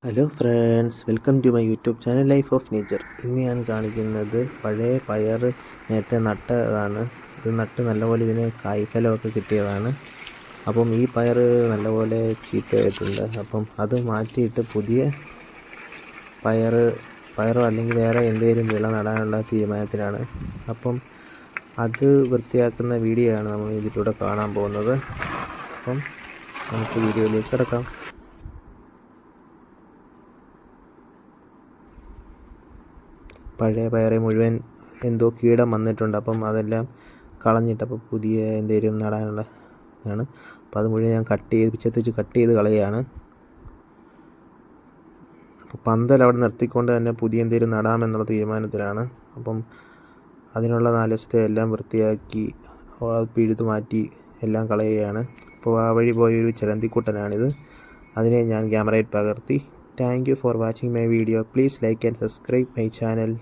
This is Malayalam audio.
Hello friends, welcome to my YouTube channel life of nature. ഇന്ന് ഞാൻ കാണിക്കുന്നത് പഴയ പയർ നേരത്തെ നട്ടതാണ്. ഇത് നട്ട് നല്ലപോലെ ഇതിന് കായ്ഫലമൊക്കെ കിട്ടിയതാണ്. അപ്പം ഈ പയർ നല്ലപോലെ ചീത്തയായിട്ടുണ്ട്. അപ്പം അത് മാറ്റിയിട്ട് പുതിയ പയറോ അല്ലെങ്കിൽ വേറെ എന്തെങ്കിലും വിള നടാനുള്ള തീരുമാനത്തിലാണ്. അപ്പം അത് വൃത്തിയാക്കുന്ന വീഡിയോ ആണ് നമ്മൾ ഇതിലൂടെ കാണാൻ പോകുന്നത്. അപ്പം നമുക്ക് വീഡിയോയിലേക്ക് കിടക്കാം. പഴയ പയറെ മുഴുവൻ എന്തോ കീടം വന്നിട്ടുണ്ട്. അപ്പം അതെല്ലാം കളഞ്ഞിട്ട് അപ്പോൾ പുതിയ എന്തെങ്കിലും നടാനുള്ള ആണ്. അപ്പോൾ അത് മുഴുവൻ ഞാൻ പിച്ചത്ത് വെച്ച് കട്ട് ചെയ്ത് കളയുകയാണ്. അപ്പോൾ പന്തൽ അവിടെ നിർത്തിക്കൊണ്ട് തന്നെ പുതിയ എന്തെങ്കിലും നടാമെന്നുള്ള തീരുമാനത്തിലാണ്. അപ്പം അതിനുള്ള 4 വശത്തെ എല്ലാം വൃത്തിയാക്കി പിഴുതു മാറ്റി എല്ലാം കളയുകയാണ്. അപ്പോൾ ആ വഴി പോയൊരു ചിലന്തിക്കുട്ടനാണിത്. അതിനെ ഞാൻ ക്യാമറയിൽ പകർത്തി. Thank you for watching my video. Please like and subscribe my channel.